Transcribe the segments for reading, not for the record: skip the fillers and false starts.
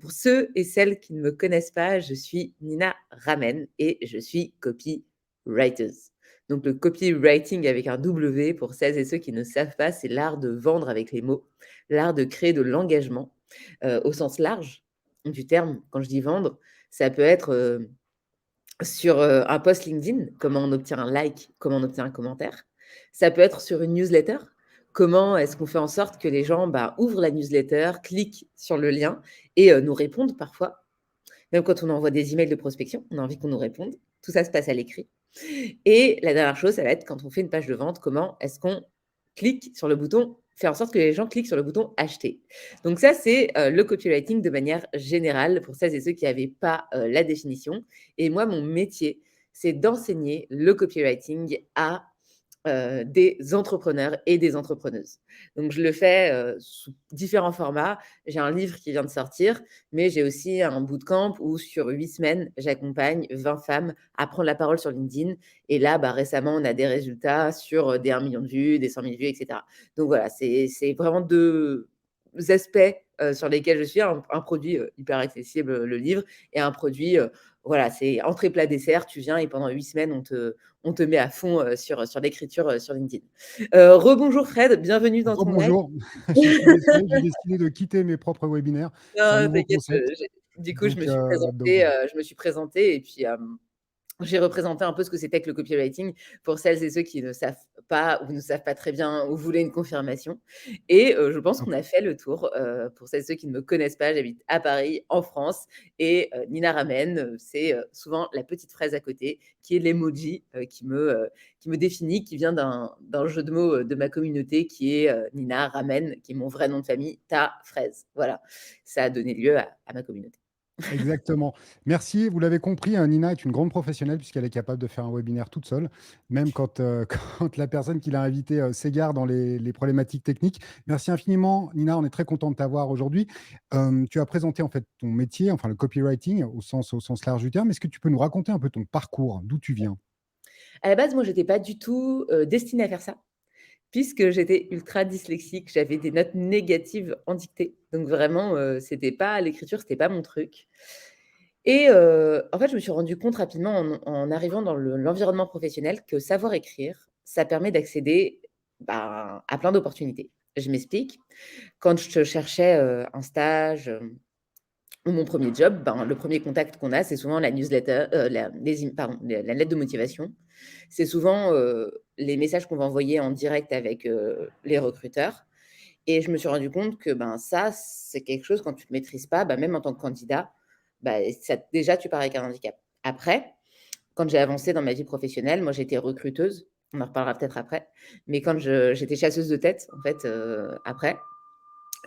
Pour ceux et celles qui ne me connaissent pas, je suis Nina Ramen et je suis copywriter. Donc le copywriting avec un W, pour celles et ceux qui ne savent pas, c'est l'art de vendre avec les mots, l'art de créer de l'engagement, au sens large du terme. Quand je dis vendre, ça peut être, sur, un post LinkedIn, comment on obtient un like, comment on obtient un commentaire. Ça peut être sur une newsletter. Comment est-ce qu'on fait en sorte que les gens, ouvrent la newsletter, cliquent sur le lien et nous répondent parfois. Même quand on envoie des emails de prospection, on a envie qu'on nous réponde. Tout ça se passe à l'écrit. Et la dernière chose, ça va être quand on fait une page de vente, comment est-ce qu'on clique sur le bouton, faire en sorte que les gens cliquent sur le bouton acheter. Donc ça, c'est le copywriting de manière générale pour celles et ceux qui n'avaient pas la définition. Et moi, mon métier, c'est d'enseigner le copywriting à des entrepreneurs et des entrepreneuses. Donc je le fais, sous différents formats. J'ai un livre qui vient de sortir, mais j'ai aussi un bootcamp où sur 8 semaines, j'accompagne 20 femmes à prendre la parole sur LinkedIn et là, récemment, on a des résultats sur, des 1 000 000 de vues, des 100 000 vues et cetera. Donc voilà, c'est vraiment 2 aspects, sur lesquels je suis, un produit, hyper accessible, le livre et un produit, voilà, c'est entrée, plat, dessert. Tu viens et pendant 8 semaines, on te met à fond, sur l'écriture, sur LinkedIn. Rebonjour Fred, bienvenue dans ton live. Rebonjour, je suis désolé, j'ai décidé de quitter mes propres webinaires. C'est un Non, nouveau t'inquiète, concept, du coup, donc voilà. je me suis présentée et puis, j'ai représenté un peu ce que c'était que le copywriting pour celles et ceux qui ne savent pas ou ne savent pas très bien ou voulaient une confirmation et je pense qu'on a fait le tour, pour celles et ceux qui ne me connaissent pas, j'habite à Paris, en France et Nina Ramen, c'est, souvent la petite phrase à côté qui est l'emoji, qui me définit, qui vient d'un jeu de mots, de ma communauté qui est, Nina Ramen, qui est mon vrai nom de famille, ta fraise. Voilà, ça a donné lieu à ma communauté. Exactement. Merci, vous l'avez compris, hein, Nina est une grande professionnelle puisqu'elle est capable de faire un webinaire toute seule, même quand, quand la personne qui l'a invitée, s'égare dans les problématiques techniques. Merci infiniment, Nina, on est très content de t'avoir aujourd'hui. Tu as présenté en fait ton métier, enfin le copywriting au sens large du terme. Est-ce que tu peux nous raconter un peu ton parcours, d'où tu viens? À la base, moi, j'étais pas du tout, destinée à faire ça. Puisque j'étais ultra dyslexique, j'avais des notes négatives en dictée. Donc vraiment, c'était pas l'écriture, c'était pas mon truc et en fait, je me suis rendu compte rapidement en arrivant dans l'environnement professionnel que savoir écrire, ça permet d'accéder, à plein d'opportunités. Je m'explique. Quand je cherchais, un stage, ou mon premier job, le premier contact qu'on a, c'est souvent la newsletter, la lettre de motivation. C'est souvent, les messages qu'on va envoyer en direct avec, les recruteurs et je me suis rendu compte que, ça, c'est quelque chose quand tu ne maîtrises pas, même en tant que candidat, ça déjà, tu pars avec un handicap. Après, quand j'ai avancé dans ma vie professionnelle, moi, j'étais recruteuse, on en reparlera peut-être après, mais quand j'étais chasseuse de tête, en fait, après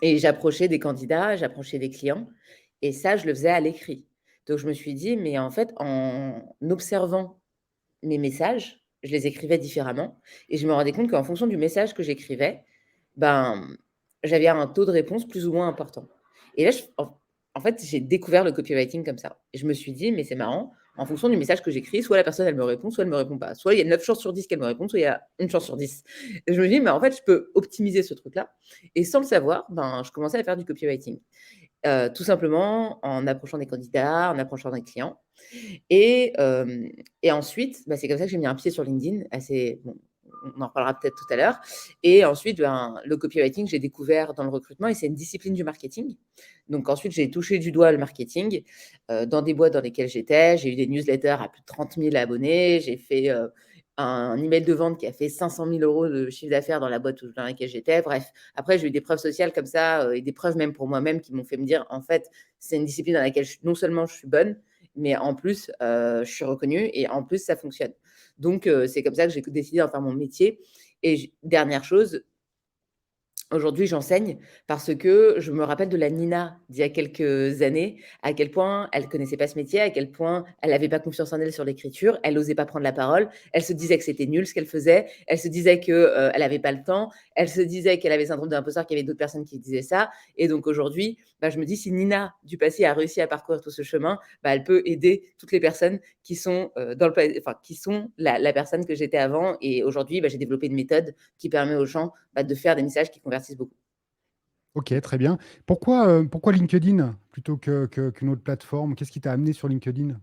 et j'approchais des candidats, j'approchais des clients et ça, je le faisais à l'écrit. Donc je me suis dit: «Mais en fait, en observant mes messages, je les écrivais différemment et je me rendais compte qu'en fonction du message que j'écrivais, ben, j'avais un taux de réponse plus ou moins important et là, en fait, j'ai découvert le copywriting comme ça et je me suis dit: «Mais c'est marrant, en fonction du message que j'écris, soit la personne, elle me répond, soit elle me répond pas. Soit il y a 9 chances sur 10 qu'elle me réponde, soit il y a une chance sur 10». Et je me dis: «Mais en fait, je peux optimiser ce truc-là» et sans le savoir, je commençais à faire du copywriting. Tout simplement en approchant des candidats, en approchant des clients et ensuite, c'est comme ça que j'ai mis un pied sur LinkedIn assez bon, on en reparlera peut-être tout à l'heure et ensuite, le copywriting, j'ai découvert dans le recrutement et c'est une discipline du marketing. Donc ensuite, j'ai touché du doigt le marketing, dans des boîtes dans lesquelles j'étais. J'ai eu des newsletters à plus de 30 000 abonnés. J'ai fait, un email de vente qui a fait 500 000 € de chiffre d'affaires dans la boîte dans laquelle j'étais. Bref, après, j'ai eu des preuves sociales comme ça, et des preuves même pour moi-même qui m'ont fait me dire: «En fait, c'est une discipline dans laquelle non seulement je suis bonne, mais en plus, je suis reconnue et en plus ça fonctionne. Donc c'est comme ça que j'ai décidé d'en faire mon métier et dernière chose, aujourd'hui, j'enseigne parce que je me rappelle de la Nina d'il y a quelques années, à quel point elle connaissait pas ce métier, à quel point elle avait pas confiance en elle sur l'écriture, elle osait pas prendre la parole, elle se disait que c'était nul ce qu'elle faisait, elle se disait que, elle avait pas le temps, elle se disait qu'elle avait syndrome de l'imposteur, qu'il y avait d'autres personnes qui disaient ça et donc aujourd'hui, je me dis si Nina du passé a réussi à parcourir tout ce chemin, elle peut aider toutes les personnes qui sont, dans le pa enfin qui sont la personne que j'étais avant et aujourd'hui, j'ai développé une méthode qui permet aux gens, de faire des messages qui convertissent beaucoup. Ok, très bien. Pourquoi LinkedIn plutôt qu'une autre plateforme? Qu'est-ce qui t'a amené sur LinkedIn?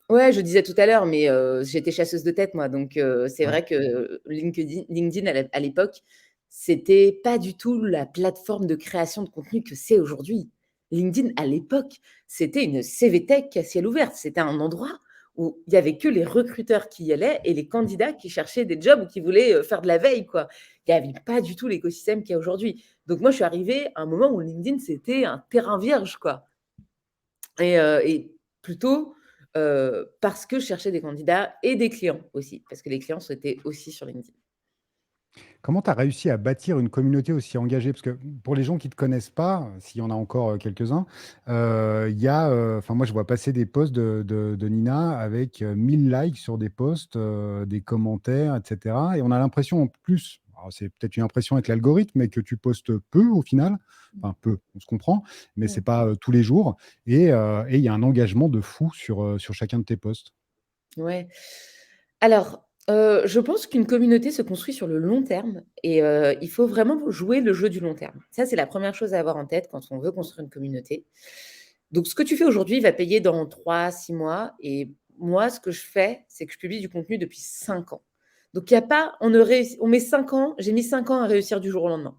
Ouais, je disais tout à l'heure, mais j'étais chasseuse de tête moi, donc c'est Ouais. vrai que LinkedIn à l'époque, c'était pas du tout la plateforme de création de contenu que c'est aujourd'hui. LinkedIn à l'époque, c'était une CVTech à ciel ouvert. C'était un endroit où il y avait que les recruteurs qui y allaient et les candidats qui cherchaient des jobs ou qui voulaient, faire de la veille, quoi. Il y avait pas du tout l'écosystème qu'il y a aujourd'hui. Donc moi, je suis arrivée à un moment où LinkedIn, c'était un terrain vierge, quoi. Et plutôt, parce que je cherchais des candidats et des clients aussi, parce que les clients étaient aussi sur LinkedIn. Comment tu as réussi à bâtir une communauté aussi engagée? Parce que pour les gens qui ne te connaissent pas, s'il y en a encore quelques-uns, il y a, enfin moi je vois passer des posts de Nina avec 1000 likes sur des posts, des commentaires, etc. Et on a l'impression en plus, alors c'est peut-être une impression avec l'algorithme, mais que tu postes peu au final. Enfin peu, on se comprend, mais c'est Mmh. pas tous les jours. Et il y a un engagement de fou sur chacun de tes posts. Ouais. Alors, je pense qu'une communauté se construit sur le long terme et il faut vraiment jouer le jeu du long terme. Ça, c'est la première chose à avoir en tête quand on veut construire une communauté. Donc ce que tu fais aujourd'hui va payer dans 3 6 mois et moi, ce que je fais, c'est que je publie du contenu depuis 5 ans. Donc il y a pas on met 5 ans j'ai mis 5 ans à réussir du jour au lendemain.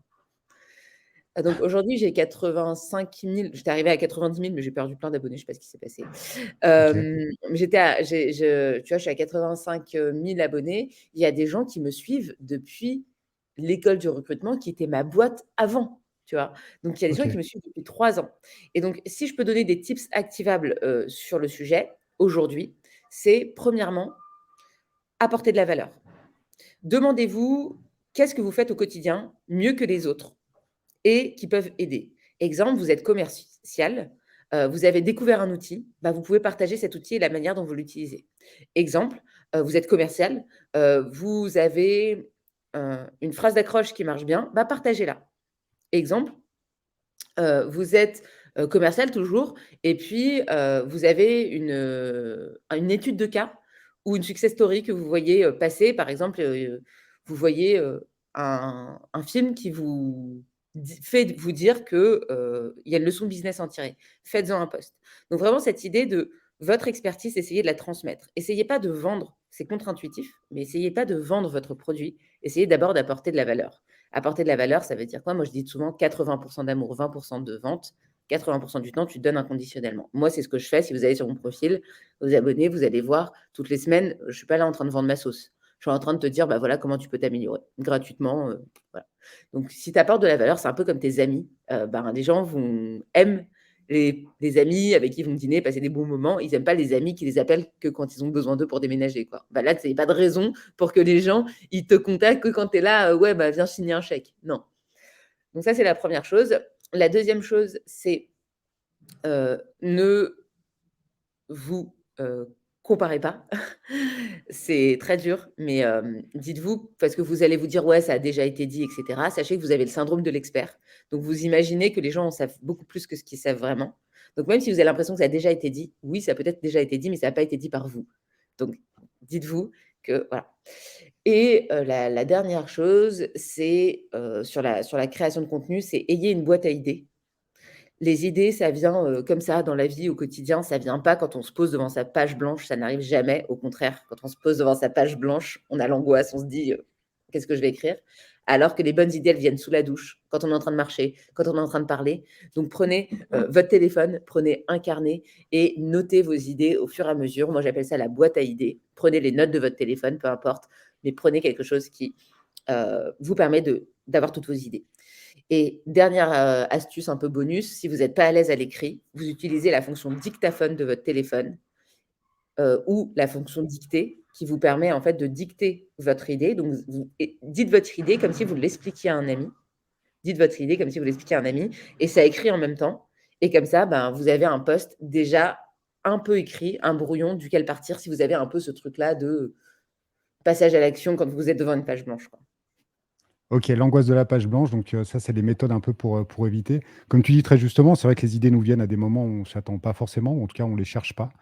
Donc aujourd'hui, j'ai 85 000. J'étais arrivée à 90 000, mais j'ai perdu plein d'abonnés, je sais pas ce qui s'est passé. Ok, J'étais à tu vois, je suis à 85 000 abonnés. Il y a des gens qui me suivent depuis l'école du recrutement qui était ma boîte avant, tu vois? Donc il y a des gens qui ok. me suivent depuis 3 ans et donc si je peux donner des tips activables, sur le sujet, aujourd'hui, c'est premièrement, apporter de la valeur. Demandez-vous: «Qu'est-ce que vous faites au quotidien mieux que les autres?» et qui peuvent aider. Exemple, vous êtes commercial, vous avez découvert un outil, bah, vous pouvez partager cet outil et la manière dont vous l'utilisez. Exemple, vous êtes commercial, vous avez, une phrase d'accroche qui marche bien, bah, partagez-la. Exemple, vous êtes, commercial toujours et puis, vous avez une étude de cas ou une success story que vous voyez, passer. Par exemple, vous voyez, un film qui vous fait vous dire que, il y a une leçon business à en tirer. Faites-en un post. Donc vraiment cette idée de votre expertise, essayez de la transmettre. Essayez pas de vendre, c'est contre-intuitif, mais essayez pas de vendre votre produit. Essayez d'abord d'apporter de la valeur. Apporter de la valeur, ça veut dire quoi? Moi, je dis souvent 80 d'amour, 20 de vente. 80 du temps, tu donnes inconditionnellement. Moi, c'est ce que je fais. Si vous allez sur mon profil, vous abonnez, vous allez voir toutes les semaines, je suis pas là en train de vendre ma sauce. Je suis en train de te dire, bah voilà, comment tu peux t'améliorer gratuitement. Voilà. Donc, si tu apportes de la valeur, c'est un peu comme tes amis. Ben, les gens aiment les amis avec qui ils vont dîner, passer des bons moments. Ils n'aiment pas les amis qui les appellent que quand ils ont besoin d'eux pour déménager, quoi. Bah là, tu n'as pas de raison pour que les gens ils te contactent que quand tu es là, ouais, bah, viens signer un chèque. Non. Donc ça, c'est la première chose. La deuxième chose, c'est ne vous comparez pas. C'est très dur, mais dites-vous, parce que vous allez vous dire, ouais, ça a déjà été dit, etc. Sachez que vous avez le syndrome de l'expert. Donc vous imaginez que les gens en savent beaucoup plus que ce qu'ils savent vraiment. Donc même si vous avez l'impression que ça a déjà été dit, oui, ça a peut-être déjà été dit, mais ça n'a pas été dit par vous. Donc dites-vous que voilà. Et la dernière chose, c'est, sur la création de contenu, c'est ayez une boîte à idées. Les idées, ça vient, comme ça dans la vie au quotidien, ça vient pas quand on se pose devant sa page blanche, ça n'arrive jamais. Au contraire, quand on se pose devant sa page blanche, on a l'angoisse, on se dit: «Qu'est-ce que je vais écrire?» alors que les bonnes idées, elles viennent sous la douche, quand on est en train de marcher, quand on est en train de parler. Donc prenez, votre téléphone, prenez un carnet et notez vos idées au fur et à mesure. Moi, j'appelle ça la boîte à idées. Prenez les notes de votre téléphone, peu importe, mais prenez quelque chose qui, vous permet d'avoir toutes vos idées. Et dernière, astuce un peu bonus, si vous n'êtes pas à l'aise à l'écrit, vous utilisez la fonction dictaphone de votre téléphone, ou la fonction dictée qui vous permet en fait de dicter votre idée. Donc vous dites votre idée comme si vous l'expliquiez à un ami. Dites votre idée comme si vous l'expliquiez à un ami et ça écrit en même temps et comme ça, ben, vous avez un post déjà un peu écrit, un brouillon duquel partir si vous avez un peu ce truc-là de passage à l'action quand vous êtes devant une page blanche, quoi. Ok, l'angoisse de la page blanche, donc ça, c'est des méthodes un peu pour éviter. Comme tu dis très justement, c'est vrai que les idées nous viennent à des moments où on ne s'attend pas forcément, ou en tout cas, on ne les cherche pas.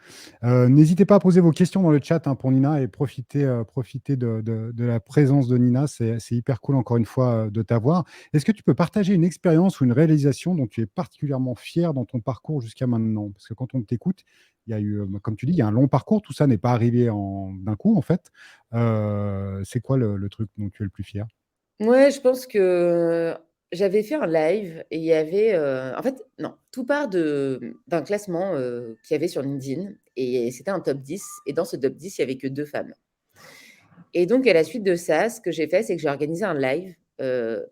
N'hésitez pas à poser vos questions dans le chat hein, pour Nina et profiter de la présence de Nina. C'est hyper cool, encore une fois, de t'avoir. Est-ce que tu peux partager une expérience ou une réalisation dont tu es particulièrement fier dans ton parcours jusqu'à maintenant? Parce que quand on t'écoute, il y a eu, comme tu dis, il y a un long parcours. Tout ça n'est pas arrivé d'un coup, en fait. C'est quoi le truc dont tu es le plus fier? Ouais, je pense que j'avais fait un live et il y avait, en fait, non, tout part d'un classement, qu'il y avait sur LinkedIn et c'était un top 10 et dans ce top 10, il y avait que 2 femmes et donc à la suite de ça, ce que j'ai fait, c'est que j'ai organisé un live,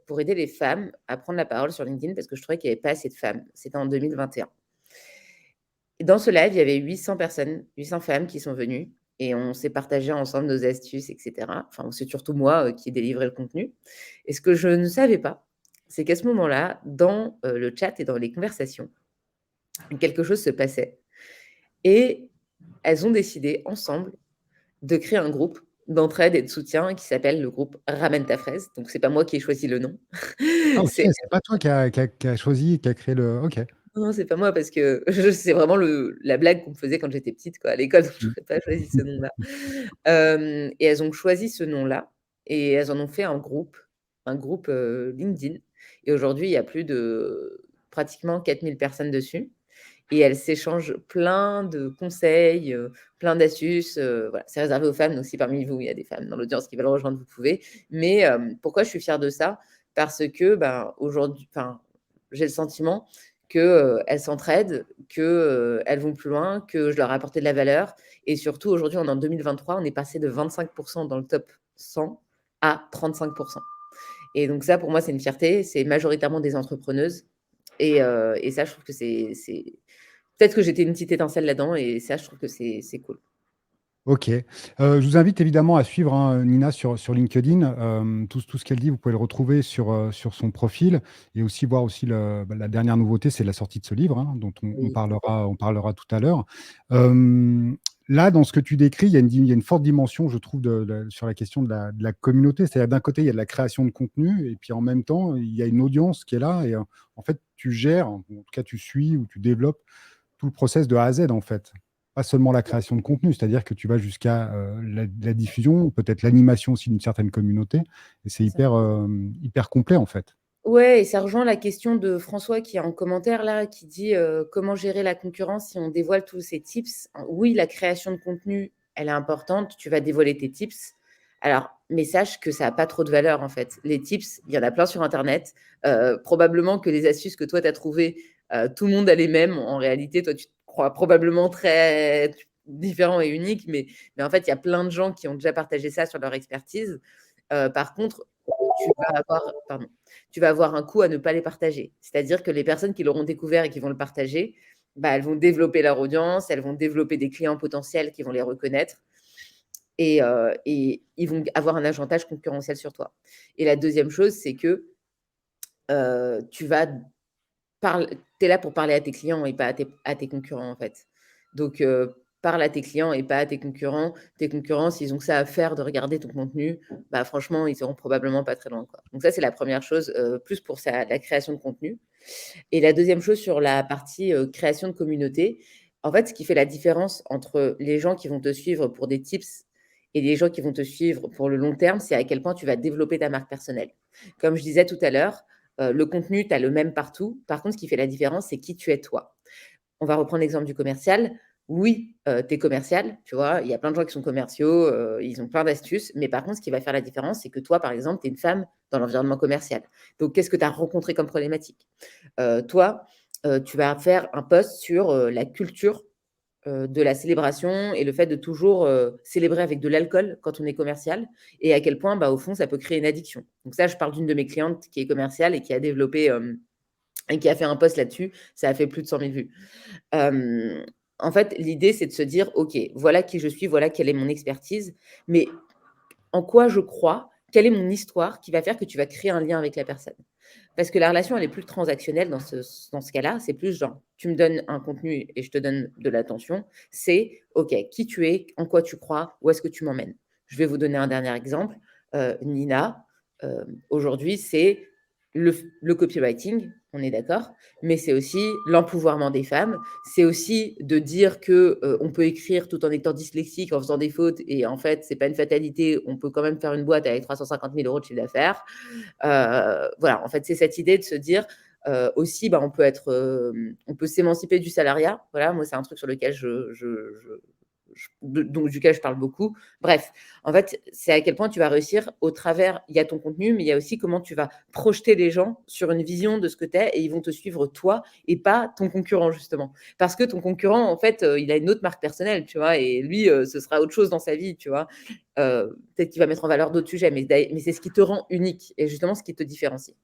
pour aider les femmes à prendre la parole sur LinkedIn parce que je trouvais qu'il y avait pas assez de femmes. C'était en 2021 et dans ce live, il y avait 800 personnes, 800 femmes qui sont venues et on s'est partagé ensemble nos astuces et cetera. Enfin, c'est surtout moi, qui ai délivré le contenu et ce que je ne savais pas, c'est qu'à ce moment-là, dans, le chat et dans les conversations, quelque chose se passait et elles ont décidé ensemble de créer un groupe d'entraide et de soutien qui s'appelle le groupe Ramène ta fraise. Donc c'est pas moi qui ai choisi le nom. Ah, ok, C'est c'est pas toi qui a choisi, qui a créé le. Ok. Non, c'est pas moi parce que c'est vraiment la blague qu'on me faisait quand j'étais petite quoi, à l'école, donc je Mm. n'aurais pas choisi ce nom-là. Et elles ont choisi ce nom-là et elles en ont fait un groupe, LinkedIn et aujourd'hui, il y a plus de pratiquement 4 000 personnes dessus et elles s'échangent plein de conseils, plein d'astuces, voilà. C'est réservé aux femmes, donc si parmi vous, il y a des femmes dans l'audience qui veulent rejoindre, vous pouvez. Mais, pourquoi je suis fière de ça? Parce que, ben, aujourd'hui enfin, j'ai le sentiment que, elles s'entraident, que, elles vont plus loin, que je leur ai apporté de la valeur et surtout aujourd'hui, on est en 2023, on est passé de 25 dans le top 100 à 35 et donc ça, pour moi, c'est une fierté. C'est majoritairement des entrepreneuses et ça, je trouve que c'est peut-être que j'étais une petite étincelle là-dedans et ça, je trouve que c'est cool. Ok. Je vous invite évidemment à suivre hein, Nina sur LinkedIn. Tout ce qu'elle dit, vous pouvez le retrouver sur son profil et aussi voir aussi la dernière nouveauté, c'est la sortie de ce livre hein, dont Oui, on parlera tout à l'heure. Euh, Là, dans ce que tu décris, il y a une forte dimension, je trouve, sur la question de la communauté. C'est-à-dire d'un côté, il y a de la création de contenu et puis en même temps, il y a une audience qui est là et en fait, tu gères, en tout cas, tu suis ou tu développes tout le process de A à Z, en fait. Pas seulement la création de contenu, c'est-à-dire que tu vas jusqu'à la diffusion, peut-être l'animation aussi d'une certaine communauté. Et c'est c'est ça. hyper complet, en fait. Ouais et ça rejoint la question de François qui est en commentaire là, qui dit, «Comment gérer la concurrence si on dévoile tous ces tips?» Oui, la création de contenu, elle est importante, tu vas dévoiler tes tips. Alors, mais sache que ça a pas trop de valeur en fait. Les tips, il y en a plein sur internet. Probablement que les astuces que toi tu as trouvées, tout le monde a les mêmes. En réalité, toi, tu te crois probablement très différent et unique, mais en fait, il y a plein de gens qui ont déjà partagé ça sur leur expertise. Par contre, tu vas avoir pardon, tu vas avoir un coût à ne pas les partager. C'est-à-dire que les personnes qui l'auront découvert et qui vont le partager, bah, elles vont développer leur audience, elles vont développer des clients potentiels qui vont les reconnaître et ils vont avoir un avantage concurrentiel sur toi. Et la deuxième chose, c'est que, tu vas tu es là pour parler à tes clients et pas à tes concurrents, en fait. Donc, parle à tes clients et pas à tes concurrents. Tes concurrents, s'ils ont que ça à faire de regarder ton contenu, bah, franchement, ils seront probablement pas très loin, quoi. Donc ça, c'est la première chose, plus pour la création de contenu. Et la deuxième chose sur la partie, création de communauté, en fait, ce qui fait la différence entre les gens qui vont te suivre pour des tips et les gens qui vont te suivre pour le long terme, c'est à quel point tu vas développer ta marque personnelle. Comme je disais tout à l'heure, le contenu, tu as le même partout. Par contre, ce qui fait la différence, c'est qui tu es toi. On va reprendre l'exemple du commercial. Oui, tu es commercial, tu vois? Il y a plein de gens qui sont commerciaux, ils ont plein d'astuces, mais par contre, ce qui va faire la différence, c'est que toi, par exemple, tu es une femme dans l'environnement commercial. Donc qu'est-ce que tu as rencontré comme problématique? Toi, tu vas faire un post sur, la culture, de la célébration et le fait de toujours, célébrer avec de l'alcool quand on est commercial et à quel point, bah, au fond, ça peut créer une addiction. Donc ça, je parle d'une de mes clientes qui est commerciale et qui a développé, et qui a fait un post là-dessus. Ça a fait plus de 100 000 vues. Hem, En fait, l'idée, c'est de se dire: «OK, voilà qui je suis, voilà quelle est mon expertise, mais en quoi je crois, quelle est mon histoire qui va faire que tu vas créer un lien avec la personne. Parce que la relation, elle est plus transactionnelle dans ce cas-là. C'est plus genre, tu me donnes un contenu et je te donne de l'attention. C'est, OK, qui tu es, en quoi tu crois, où est-ce que tu m'emmènes. Je vais vous donner un dernier exemple. Nina, aujourd'hui, c'est le copywriting, on est d'accord, mais c'est aussi l'empouvoirment des femmes. C'est aussi de dire que on peut écrire tout en étant dyslexique, en faisant des fautes, et en fait, c'est pas une fatalité. On peut quand même faire une boîte avec 350 000 euros de chiffre d'affaires. Voilà, en fait, c'est cette idée de se dire aussi, on peut s'émanciper du salariat. Voilà, moi, c'est un truc sur lequel donc duquel je parle beaucoup. Bref, en fait, c'est à quel point tu vas réussir au travers, il y a ton contenu, mais il y a aussi comment tu vas projeter les gens sur une vision de ce que tu es, et ils vont te suivre toi et pas ton concurrent, justement. Parce que ton concurrent, en fait, il a une autre marque personnelle, tu vois, et lui, ce sera autre chose dans sa vie, tu vois. Peut-être qu'il va mettre en valeur d'autres sujets, mais c'est ce qui te rend unique et justement ce qui te différencie.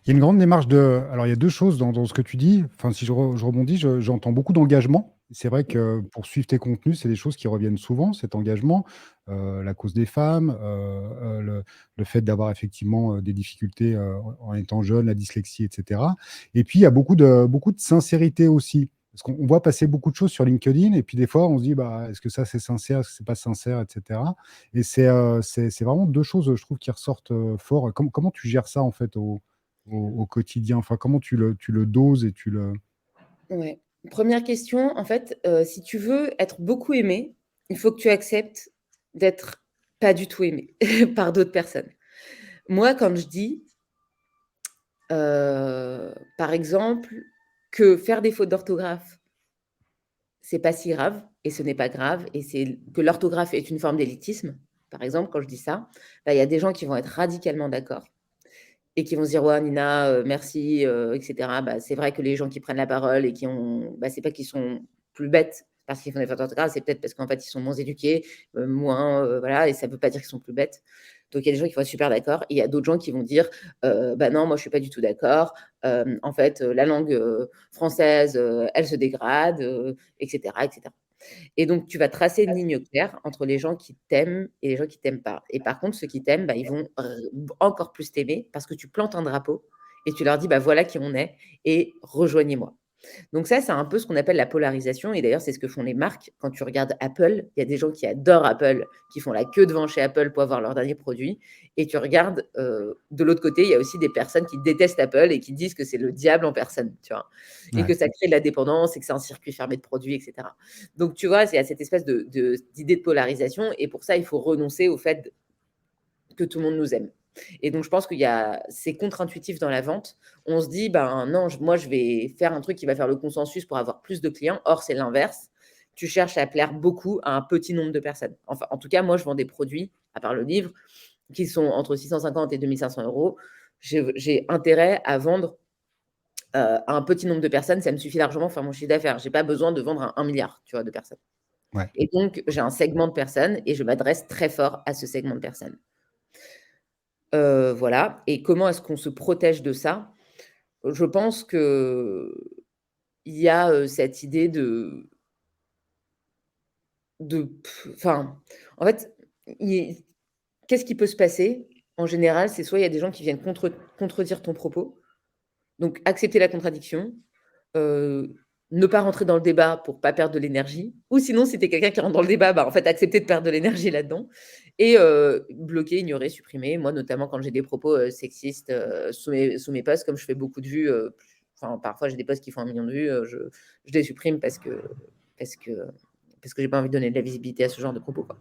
Il y a une grande démarche de. Alors, il y a deux choses dans ce que tu dis. Enfin, si je rebondis, j'entends beaucoup d'engagement. C'est vrai que pour suivre tes contenus, c'est des choses qui reviennent souvent, cet engagement, la cause des femmes, le fait d'avoir effectivement des difficultés en étant jeune, la dyslexie, etc. Et puis, il y a beaucoup de sincérité aussi. Parce qu'on voit passer beaucoup de choses sur LinkedIn, et puis des fois, on se dit, bah, est-ce que ça c'est sincère, est-ce que c'est pas sincère, etc. Et c'est vraiment deux choses, je trouve, qui ressortent fort. Comment tu gères ça, en fait, au quotidien? Enfin, comment tu le doses et tu le... Ouais. Première question, en fait, si tu veux être beaucoup aimé, il faut que tu acceptes d'être pas du tout aimé par d'autres personnes. Moi, quand je dis, par exemple, que faire des fautes d'orthographe, c'est pas si grave et ce n'est pas grave, et c'est que l'orthographe est une forme d'élitisme, par exemple, quand je dis ça, il y a des gens qui vont être radicalement d'accord et qui vont se dire: «Ouais, Nina, merci, et cetera». C'est vrai que les gens qui prennent la parole et qui ont c'est pas qu'ils sont plus bêtes parce qu'ils font des fautes d'orthographe, c'est peut-être parce qu'en fait, ils sont moins éduqués, moins, voilà, et ça veut pas dire qu'ils sont plus bêtes. Donc il y a des gens qui vont être super d'accord, et il y a d'autres gens qui vont dire: «Bah non, moi je suis pas du tout d'accord. En fait, la langue, française, elle se dégrade», et cetera, et cetera. Et donc, tu vas tracer une ligne claire entre les gens qui t'aiment et les gens qui t'aiment pas. Et par contre, ceux qui t'aiment, ils vont encore plus t'aimer parce que tu plantes un drapeau et tu leur dis: voilà qui on est et rejoignez-moi. Donc ça, c'est un peu ce qu'on appelle la polarisation, et d'ailleurs, c'est ce que font les marques. Quand tu regardes Apple, il y a des gens qui adorent Apple, qui font la queue devant chez Apple pour avoir leur dernier produit, et tu regardes, de l'autre côté, il y a aussi des personnes qui détestent Apple et qui disent que c'est le diable en personne, tu vois? Et Ouais. que ça crée de la dépendance et que c'est un circuit fermé de produits, et cetera. Donc tu vois, il y a cette espèce d'idée de polarisation, et pour ça, il faut renoncer au fait que tout le monde nous aime. Et donc, je pense c'est contre-intuitif dans la vente. On se dit, non, moi, je vais faire un truc qui va faire le consensus pour avoir plus de clients. Or, c'est l'inverse. Tu cherches à plaire beaucoup à un petit nombre de personnes. Enfin, en tout cas, moi, je vends des produits, à part le livre, qui sont entre 650 et 2500 euros. J'ai intérêt à vendre à un petit nombre de personnes. Ça me suffit largement pour faire mon chiffre d'affaires. Je n'ai pas besoin de vendre à 1 milliard, tu vois, de personnes. Ouais. Et donc, j'ai un segment de personnes et je m'adresse très fort à ce segment de personnes. Voilà. Et comment est-ce qu'on se protège de ça? Je pense qu'il y a, cette idée enfin, en fait, il qu'est-ce qui peut se passer? En général, c'est soit il y a des gens qui viennent contredire ton propos, donc accepter la contradiction, heu, ne pas rentrer dans le débat pour pas perdre de l'énergie, ou sinon si tu es quelqu'un qui rentre dans le débat, en fait, accepter de perdre de l'énergie là-dedans, et bloquer, ignorer, supprimer. Moi, notamment quand j'ai des propos, sexistes, sous mes posts, comme je fais beaucoup de vues, enfin, parfois j'ai des posts qui font 1 million de vues, je les supprime parce que parce que j'ai pas envie de donner de la visibilité à ce genre de propos, quoi.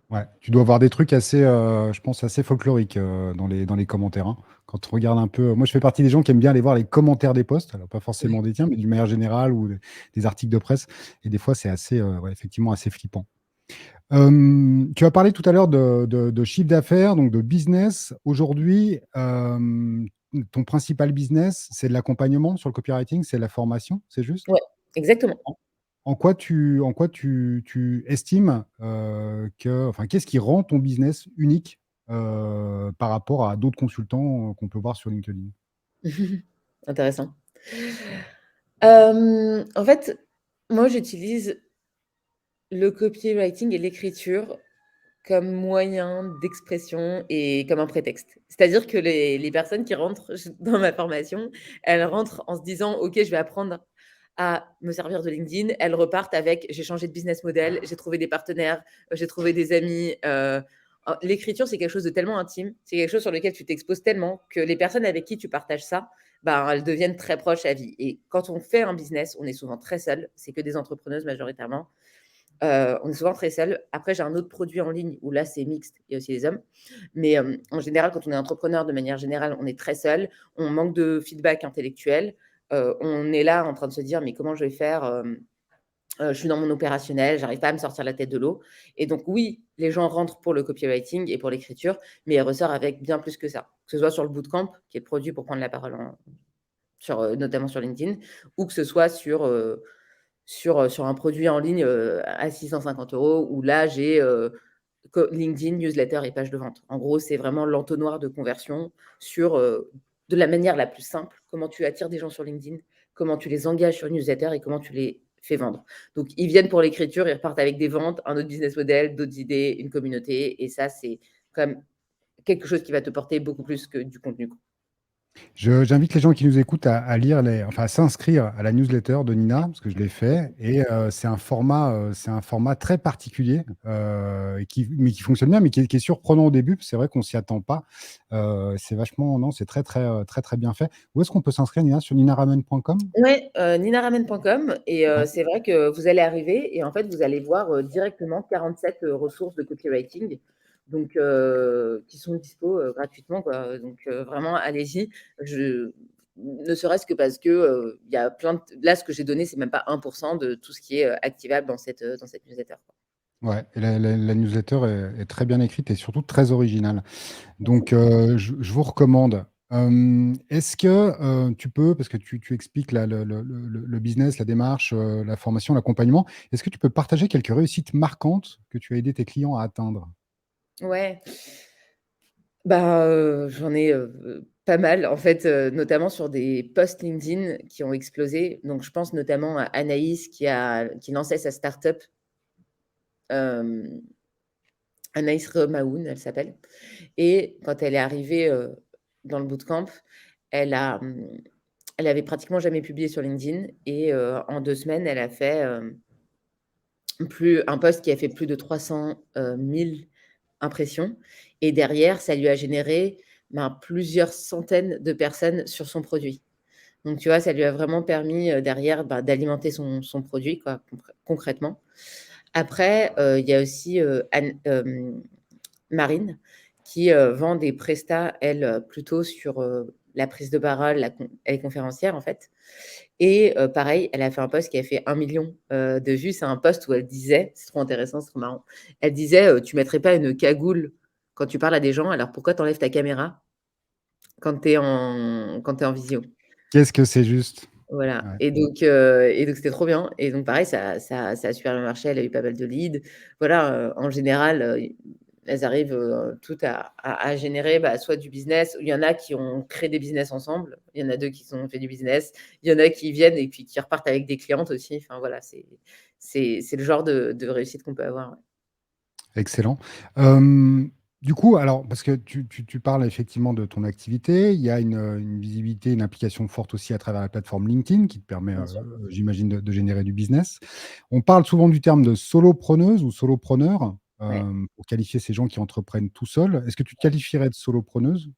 Ouais. Tu dois avoir des trucs assez, je pense, assez folkloriques dans les commentaires, hein. Quand on regarde un peu. Moi, je fais partie des gens qui aiment bien aller voir les commentaires des posts, alors pas forcément des tiens, mais d'une manière générale, ou des articles de presse. Et des fois, c'est assez, ouais, effectivement, assez flippant. Tu as parlé tout à l'heure de chiffre d'affaires, donc de business. Aujourd'hui, ton principal business, c'est de l'accompagnement sur le copywriting, c'est la formation, c'est juste? Ouais, exactement. En quoi tu estimes enfin, qu'est-ce qui rend ton business unique par rapport à d'autres consultants qu'on peut voir sur LinkedIn? Intéressant. En fait, moi, j'utilise le copywriting et l'écriture comme moyen d'expression et comme un prétexte. C'est-à-dire que les personnes qui rentrent dans ma formation, elles rentrent en se disant: «OK, je vais apprendre à me servir de LinkedIn». Elles repartent avec: «J'ai changé de business model, j'ai trouvé des partenaires, j'ai trouvé des amis, l'écriture, c'est quelque chose de tellement intime, c'est quelque chose sur lequel tu t'exposes tellement que les personnes avec qui tu partages ça, ben, elles deviennent très proches à vie. Et quand on fait un business, on est souvent très seul. C'est que des entrepreneuses majoritairement. On est souvent très seul. Après, j'ai un autre produit en ligne où là, c'est mixte, il y a aussi les hommes. Mais en général, quand on est entrepreneur, de manière générale, on est très seul. On manque de feedback intellectuel. On est là en train de se dire, mais comment je vais faire je suis dans mon opérationnel, j'arrive pas à me sortir la tête de l'eau. Et donc, oui, les gens rentrent pour le copywriting et pour l'écriture, mais ils ressortent avec bien plus que ça. Que ce soit sur le bootcamp, qui est le produit pour prendre la parole notamment sur LinkedIn, ou que ce soit sur un produit en ligne à 650 €, où là, j'ai LinkedIn, newsletter et page de vente. En gros, c'est vraiment l'entonnoir de conversion sur de la manière la plus simple, comment tu attires des gens sur LinkedIn, comment tu les engages sur newsletter et comment tu les fais vendre. Donc, ils viennent pour l'écriture, ils repartent avec des ventes, un autre business model, d'autres idées, une communauté. Et ça, c'est quand même quelque chose qui va te porter beaucoup plus que du contenu. J'invite les gens qui nous écoutent à lire enfin, à s'inscrire à la newsletter de Nina, parce que je l'ai fait. Et c'est un format très particulier, mais qui fonctionne bien, mais qui est surprenant au début. C'est vrai qu'on s'y attend pas. C'est vachement, non, c'est très, très, très, très bien fait. Où est-ce qu'on peut s'inscrire, Nina? Sur ninaramen.com? Ouais, ninaramen.com. Et Ouais. c'est vrai que vous allez arriver et en fait, vous allez voir directement 47 ressources de copywriting, donc qui sont dispo gratuitement, quoi. Donc vraiment, allez-y. Ne serait-ce que parce que il y a plein de... Là, ce que j'ai donné, c'est même pas 1% de tout ce qui est activable dans cette newsletter, quoi. Ouais, et la newsletter est très bien écrite et surtout très originale. Donc, je vous recommande. Est-ce que tu peux, parce que tu expliques là, le business, la démarche, la formation, l'accompagnement, est-ce que tu peux partager quelques réussites marquantes que tu as aidé tes clients à atteindre? Ouais. Bah, j'en ai pas mal en fait, notamment sur des posts LinkedIn qui ont explosé. Donc je pense notamment à Anaïs qui lançait sa start-up, hem, Anaïs Remaoun, elle s'appelle. Et quand elle est arrivée dans le bootcamp, elle a, mmh, elle avait pratiquement jamais publié sur LinkedIn. Et en 2 semaines, elle a fait un post qui a fait plus de 300 000 impressions. Et derrière, ça lui a généré, ben, plusieurs centaines de personnes sur son produit. Donc tu vois, ça lui a vraiment permis derrière, bah, d'alimenter son produit, quoi, concrètement. Après, il y a aussi Marine qui vend des prestats, elle, plutôt sur la prise de parole. Elle est conférencière en fait. Et pareil, elle a fait un post qui a fait 1 million de vues. C'est un post où elle disait, c'est trop intéressant, c'est trop marrant. Elle disait «Tu mettrais pas une cagoule quand tu parles à des gens, alors pourquoi tu enlèves ta caméra quand tu es en visio?» Qu'est-ce que c'est juste? Voilà. Ouais. Et donc c'était trop bien. Et donc pareil, ça a super bien marché. Elle a eu pas mal de leads. Voilà, en général, elles arrivent toutes à générer, bah, soit du business. Il y en a qui ont créé des business ensemble. Il y en a 2 qui se sont fait du business. Il y en a qui viennent et puis qui repartent avec des clientes aussi. Enfin voilà, c'est le genre de réussite qu'on peut avoir, ouais. Excellent. Du coup, alors, parce que tu parles effectivement de ton activité, il y a une visibilité, une implication forte aussi à travers la plateforme LinkedIn qui te permet, Bien sûr. j'imagine, de générer du business. On parle souvent du terme de solopreneuse ou solopreneur, Ouais. pour qualifier ces gens qui entreprennent tout seuls. Est-ce que tu te qualifierais de solopreneuse?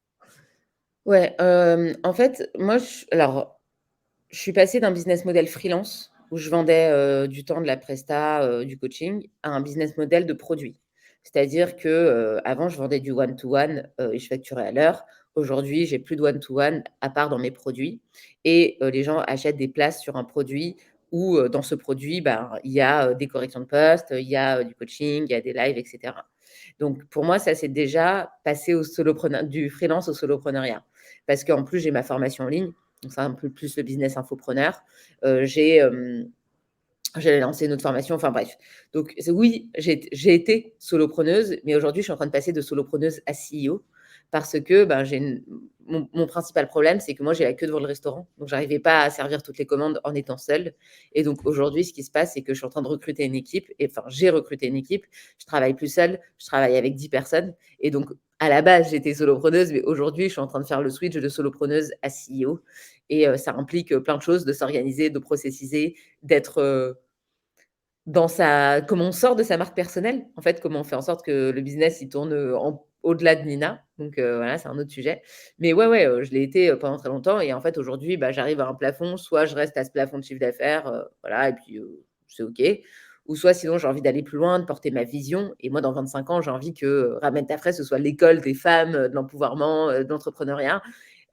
Ouais, en fait, moi, je suis passée d'un business model freelance où je vendais du temps, de la presta, du coaching, à un business model de produit. C'est-à-dire que avant, je vendais du one to one et je facturais à l'heure. Aujourd'hui, j'ai plus de one to one à part dans mes produits. Et les gens achètent des places sur un produit où dans ce produit, ben, il y a des corrections de poste, il y a du coaching, il y a des lives, et cetera. Donc pour moi, ça, c'est déjà passé du freelance au solopreneuriat. Parce qu'en plus, j'ai ma formation en ligne, donc c'est un peu plus le business infopreneur. J'allais lancer une autre formation, enfin bref. Donc oui, j'ai été solopreneuse, mais aujourd'hui, je suis en train de passer de solopreneuse à CEO parce que, ben, mon principal problème, c'est que moi, j'ai la queue devant le restaurant, donc j'arrivais pas à servir toutes les commandes en étant seule. Et donc aujourd'hui, ce qui se passe, c'est que je suis en train de recruter une équipe et enfin, j'ai recruté une équipe. Je travaille plus seule, je travaille avec 10 personnes. Et donc à la base, j'étais solopreneuse, mais aujourd'hui, je suis en train de faire le switch de solopreneuse à CEO. Et ça implique plein de choses, de s'organiser, de processiser, d'être comment on sort de sa marque personnelle, en fait, comment on fait en sorte que le business, il tourne, au-delà de Nina. Donc voilà, c'est un autre sujet. Mais ouais, ouais, je l'ai été, pendant très longtemps et en fait, aujourd'hui, bah, j'arrive à un plafond, soit je reste à ce plafond de chiffre d'affaires, voilà et puis, c'est OK. Ou soit sinon, j'ai envie d'aller plus loin, de porter ma vision et moi, dans 25 ans, j'ai envie que, Ramène ta fraise, ce soit l'école des femmes, de l'empouvoirment, de l'entrepreneuriat.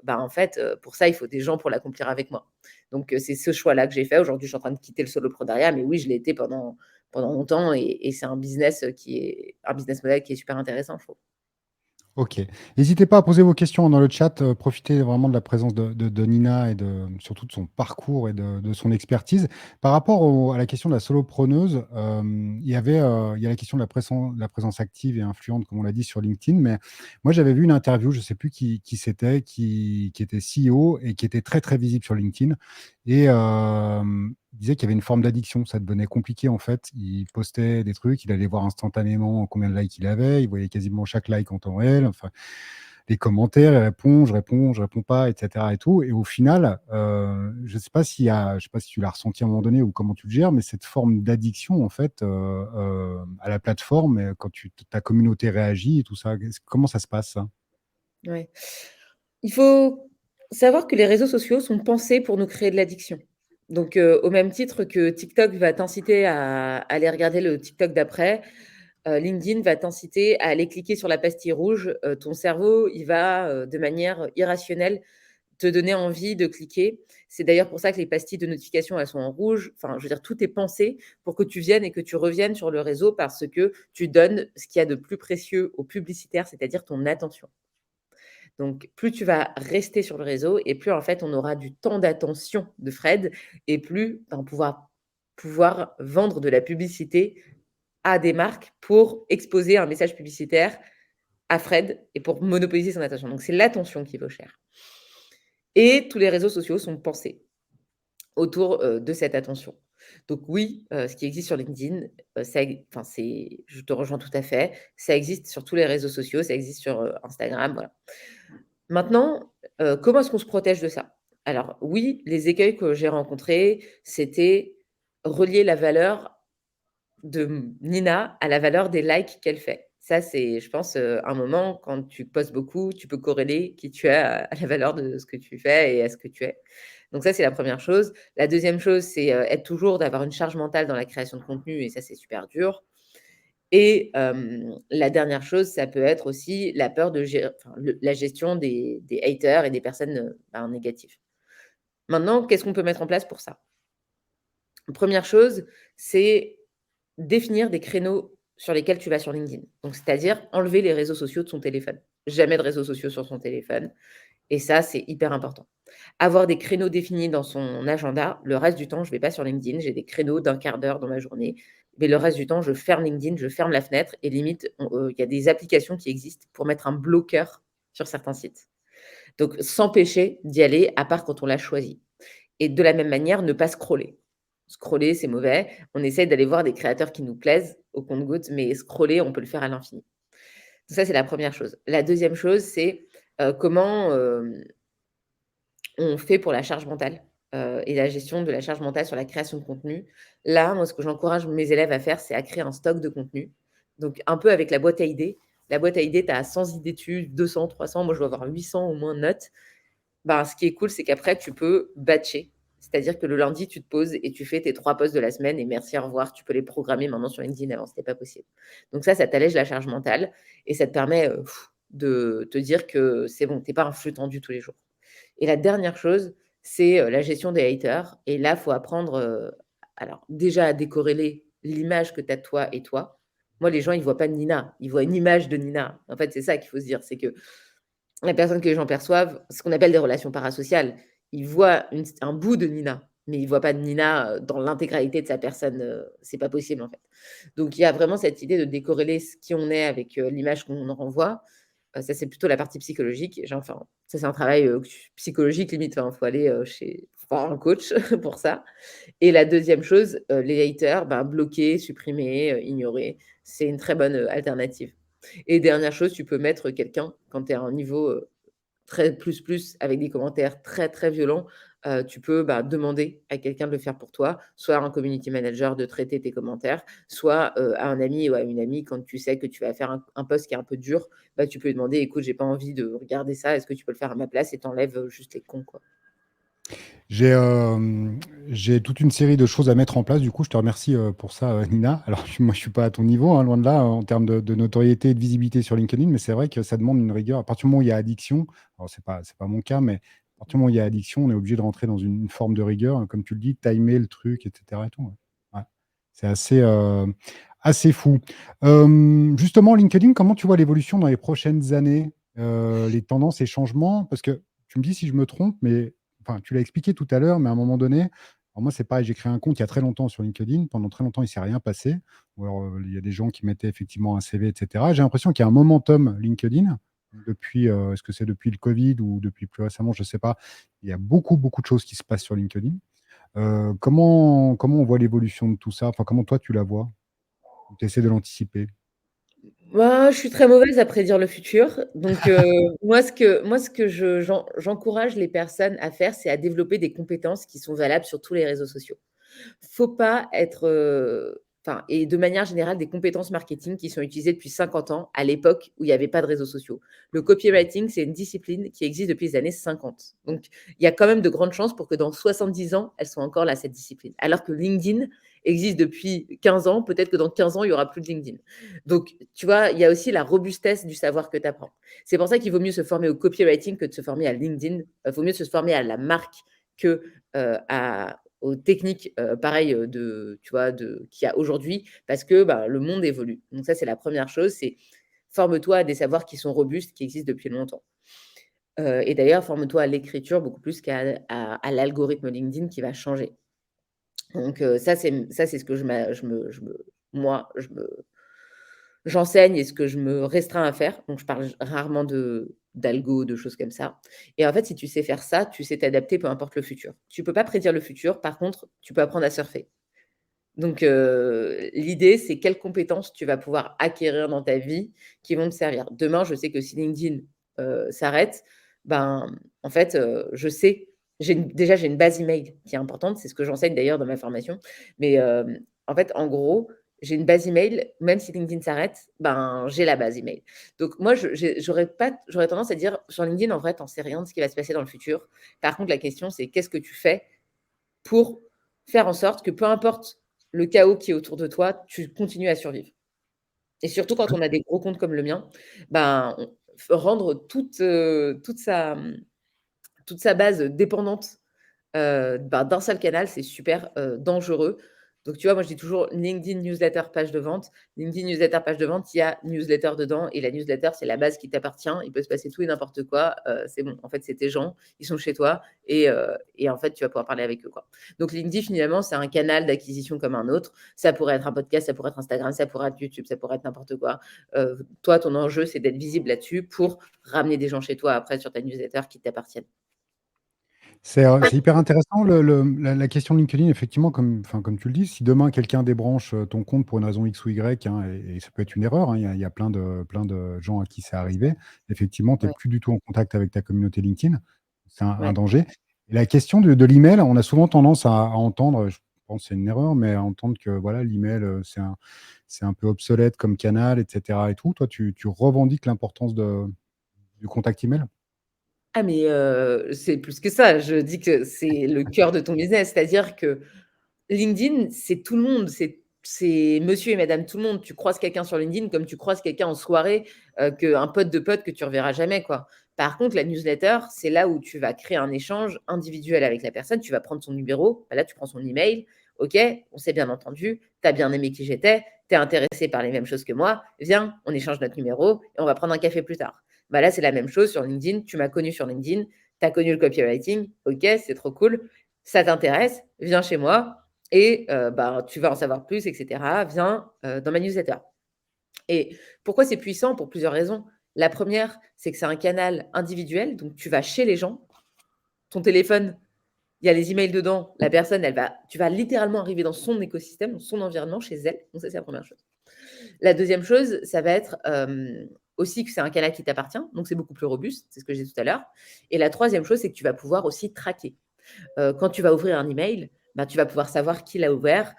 Bah, en fait, pour ça, il faut des gens pour l'accomplir avec moi. Donc c'est ce choix-là que j'ai fait. Aujourd'hui, je suis en train de quitter le soloprenariat, mais oui, je l'ai été pendant longtemps et c'est un business, qui est un business model qui est super intéressant, je trouve. OK. N'hésitez pas à poser vos questions dans le chat. Profitez vraiment de la présence de Nina et surtout de son parcours et de son expertise. Par rapport à la question de la solopreneuse, il y a la question de la présence active et influente, comme on l'a dit sur LinkedIn. Mais moi, j'avais vu une interview, je ne sais plus qui c'était, qui était CEO et qui était très, très visible sur LinkedIn. Et il disait qu'il y avait une forme d'addiction. Ça devenait compliqué, en fait. Il postait des trucs, il allait voir instantanément combien de likes il avait. Il voyait quasiment chaque like en temps réel. Enfin, les commentaires, il répond, je réponds pas, etc. et tout. Et au final, je sais pas si tu l'as ressenti à un moment donné ou comment tu le gères, mais cette forme d'addiction, en fait, à la plateforme, quand ta communauté réagit et tout ça, comment ça se passe, ça? Ouais. Il faut savoir que les réseaux sociaux sont pensés pour nous créer de l'addiction. Donc, au même titre que TikTok va t'inciter à aller regarder le TikTok d'après, LinkedIn va t'inciter à aller cliquer sur la pastille rouge. Ton cerveau, il va, de manière irrationnelle te donner envie de cliquer. C'est d'ailleurs pour ça que les pastilles de notification, elles sont en rouge. Enfin, je veux dire, tout est pensé pour que tu viennes et que tu reviennes sur le réseau parce que tu donnes ce qu'il y a de plus précieux aux publicitaires, c'est-à-dire ton attention. Donc, plus tu vas rester sur le réseau et plus, en fait, on aura du temps d'attention de Fred et plus on pouvoir vendre de la publicité à des marques pour exposer un message publicitaire à Fred et pour monopoliser son attention. Donc, c'est l'attention qui vaut cher. Et tous les réseaux sociaux sont pensés autour, de cette attention. Donc oui, ce qui existe sur LinkedIn, ça e enfin c'est je te rejoins tout à fait. Ça existe sur tous les réseaux sociaux, ça existe sur, Instagram, voilà. Maintenant, comment est-ce qu'on se protège de ça? Alors oui, les écueils que j'ai rencontrés, c'était relier la valeur de Nina à la valeur des likes qu'elle fait. Ça, c'est, je pense, un moment quand tu postes beaucoup, tu peux corréler qui tu es à la valeur de ce que tu fais et à ce que tu es. Donc ça, c'est la première chose. La deuxième chose, c'est, être toujours d'avoir une charge mentale dans la création de contenu et ça, c'est super dur. Et la dernière chose, ça peut être aussi la peur de gér enfin le la gestion des haters et des personnes, ben, négatives. Maintenant, qu'est-ce qu'on peut mettre en place pour ça? Première chose, c'est définir des créneaux sur lesquels tu vas sur LinkedIn. Donc c'est-à-dire enlever les réseaux sociaux de son téléphone. Jamais de réseaux sociaux sur son téléphone et ça, c'est hyper important. Avoir des créneaux définis dans son agenda. Le reste du temps, je ne vais pas sur LinkedIn. J'ai des créneaux d'1/4 d'heure dans ma journée. Mais le reste du temps, je ferme LinkedIn, je ferme la fenêtre et limite, il y a des applications qui existent pour mettre un bloqueur sur certains sites. Donc s'empêcher d'y aller, à part quand on l'a choisi. Et de la même manière, ne pas scroller. Scroller, c'est mauvais. On essaie d'aller voir des créateurs qui nous plaisent au compte-gouttes, mais scroller, on peut le faire à l'infini. Donc ça, c'est la première chose. La deuxième chose, c'est, comment, on fait pour la charge mentale, et la gestion de la charge mentale sur la création de contenu. Là, moi, ce que j'encourage mes élèves à faire, c'est à créer un stock de contenu. Donc un peu avec la boîte à idées. La boîte à idées, tu as 100 idées dessus, 200, 300, moi je dois avoir 800 au moins notes. Ben, ce qui est cool, c'est qu'après tu peux batcher. C'est-à-dire que le lundi, tu te poses et tu fais tes 3 posts de la semaine et merci, au revoir. Tu peux les programmer maintenant sur LinkedIn, avant c'était pas possible. Donc ça t'allège la charge mentale et ça te permet, de te dire que c'est bon, tu es pas un flux tendu tous les jours. Et la dernière chose, c'est, la gestion des haters et là, il faut apprendre, alors déjà à décorréler l'image que tu as de toi et toi. Moi, les gens, ils voient pas Nina, ils voient une image de Nina. En fait, c'est ça qu'il faut se dire, c'est que la personne que les gens perçoivent, ce qu'on appelle des relations parasociales, ils voient un bout de Nina, mais ils voient pas de Nina, dans l'intégralité de sa personne, c'est pas possible, en fait. Donc il y a vraiment cette idée de décorréler ce qui on est avec, l'image qu'on en renvoie. Ça, c'est plutôt la partie psychologique. Enfin, ça, c'est un travail, psychologique limite, enfin, faut aller, chez voir un coach pour ça. Et la deuxième chose, les haters, ben, bloquer, supprimer, ignorer, c'est une très bonne, alternative. Et dernière chose, tu peux mettre quelqu'un quand tu es à un niveau, très plus avec des commentaires très, très violents, tu peux demander à quelqu'un de le faire pour toi, soit à un community manager de traiter tes commentaires, soit à un ami ou à une amie quand tu sais que tu vas faire un post qui est un peu dur, tu peux lui demander: «Écoute, j'ai pas envie de regarder ça, est-ce que tu peux le faire à ma place?» et t'enlèves juste les cons, quoi. J'ai j'ai toute une série de choses à mettre en place. Du coup, je te remercie pour ça, Nina. Alors, moi, je suis pas à ton niveau, hein, loin de là, en termes de notoriété et de visibilité sur LinkedIn, mais c'est vrai que ça demande une rigueur. À partir du moment où il y a addiction, alors c'est pas mon cas, mais à partir du moment où il y a addiction, on est obligé de rentrer dans une forme de rigueur, comme tu le dis, timer le truc, etc. et tout, ouais. Ouais. C'est assez fou. Justement, LinkedIn, comment tu vois l'évolution dans les prochaines années, les tendances et changements? Parce que tu me dis si je me trompe, mais enfin, tu l'as expliqué tout à l'heure, mais à un moment donné, alors moi, c'est pareil, j'ai créé un compte il y a très longtemps sur LinkedIn. Pendant très longtemps, il ne s'est rien passé. Ou alors, il y a des gens qui mettaient effectivement un CV, etc. J'ai l'impression qu'il y a un momentum LinkedIn depuis, est-ce que c'est depuis le Covid ou depuis plus récemment, je ne sais pas. Il y a beaucoup, beaucoup de choses qui se passent sur LinkedIn. Comment on voit l'évolution de tout ça? Enfin, comment toi, tu la vois? Tu essaies de l'anticiper? Moi, je suis très mauvaise à prédire le futur, donc moi ce que j'encourage les personnes à faire, c'est à développer des compétences qui sont valables sur tous les réseaux sociaux. Faut pas être, enfin et de manière générale, des compétences marketing qui sont utilisées depuis 50 ans, à l'époque où il y avait pas de réseaux sociaux. Le copywriting, c'est une discipline qui existe depuis les années 50. Donc il y a quand même de grandes chances pour que dans 70 ans, elle soit encore là, cette discipline. Alors que LinkedIn existe depuis 15 ans, peut-être que dans 15 ans, il y aura plus de LinkedIn. Donc tu vois, il y a aussi la robustesse du savoir que tu apprends. C'est pour ça qu'il vaut mieux se former au copywriting que de se former à LinkedIn. Il vaut mieux se former à la marque que, à aux techniques, pareil, de tu vois, qu'il y a aujourd'hui parce que, le monde évolue. Donc ça, c'est la première chose, c'est forme-toi à des savoirs qui sont robustes, qui existent depuis longtemps. Et d'ailleurs, forme-toi à l'écriture beaucoup plus qu'à l'algorithme LinkedIn qui va changer. Donc ça, c'est ce que moi, j'enseigne et ce que je me restreins à faire. Donc je parle rarement d'algo, de choses comme ça. Et en fait, si tu sais faire ça, tu sais t'adapter, peu importe le futur. Tu peux pas prédire le futur, par contre, tu peux apprendre à surfer. Donc l'idée, c'est quelles compétences tu vas pouvoir acquérir dans ta vie qui vont te servir. Demain, je sais que si LinkedIn, s'arrête, en fait, je sais j'ai une base email qui est importante, c'est ce que j'enseigne d'ailleurs dans ma formation. Mais en fait, en gros, j'ai une base email, même si LinkedIn s'arrête, j'ai la base email. Donc moi, j'aurais tendance à dire sur LinkedIn, en vrai, tu en sais rien de ce qui va se passer dans le futur. Par contre, la question, c'est qu'est-ce que tu fais pour faire en sorte que peu importe le chaos qui est autour de toi, tu continues à survivre. Et surtout quand on a des gros comptes comme le mien, on rendre toute sa base dépendante d'un seul canal, c'est super, dangereux. Donc tu vois, moi je dis toujours LinkedIn newsletter, page de vente. LinkedIn newsletter, page de vente, il y a newsletter dedans et la newsletter, c'est la base qui t'appartient. Il peut se passer tout et n'importe quoi, c'est bon. En fait, c'est tes gens, ils sont chez toi et en fait, tu vas pouvoir parler avec eux, quoi. Donc LinkedIn, finalement, c'est un canal d'acquisition comme un autre. Ça pourrait être un podcast, ça pourrait être Instagram, ça pourrait être YouTube, ça pourrait être n'importe quoi. Toi, ton enjeu, c'est d'être visible là-dessus pour ramener des gens chez toi après sur ta newsletter qui t'appartiennent. C'est hyper intéressant la question de LinkedIn, effectivement, enfin, comme tu le dis, si demain quelqu'un débranche ton compte pour une raison X ou Y, hein, et ça peut être une erreur, hein, il y a plein de gens à qui c'est arrivé, effectivement, tu n'es Ouais, plus du tout en contact avec ta communauté LinkedIn. C'est un ouais. danger. Et la question de l'email, on a souvent tendance à entendre, je pense que c'est une erreur, mais à entendre que voilà, l'email, c'est un peu obsolète comme canal, etc. et tout. Toi, tu revendiques l'importance du contact email? Ah mais c'est plus que ça. Je dis que c'est le cœur de ton business. C'est-à-dire que LinkedIn, c'est tout le monde, c'est monsieur et madame tout le monde. Tu croises quelqu'un sur LinkedIn comme tu croises quelqu'un en soirée, qu'un pote de pote que tu reverras jamais, quoi. Par contre, la newsletter, c'est là où tu vas créer un échange individuel avec la personne. Tu vas prendre son numéro, là, tu prends son email. OK, on s'est bien entendu, tu as bien aimé qui j'étais, tu es intéressé par les mêmes choses que moi, viens, on échange notre numéro et on va prendre un café plus tard. Là, c'est la même chose sur LinkedIn. Tu m'as connu sur LinkedIn, tu as connu le copywriting. OK, c'est trop cool. Ça t'intéresse, viens chez moi et tu vas en savoir plus et cetera. Viens, dans ma newsletter. Et pourquoi c'est puissant? Pour plusieurs raisons. La première, c'est que c'est un canal individuel, donc tu vas chez les gens. Ton téléphone, il y a les emails dedans. La personne, tu vas littéralement arriver dans son écosystème, dans son environnement, chez elle. Donc ça, c'est la première chose. La deuxième chose, ça va être, aussi que c'est un canal qui t'appartient, donc c'est beaucoup plus robuste, c'est ce que j'ai dit tout à l'heure. Et la troisième chose, c'est que tu vas pouvoir aussi traquer. Quand tu vas ouvrir un email, bah, tu vas pouvoir savoir qui l'a ouvert,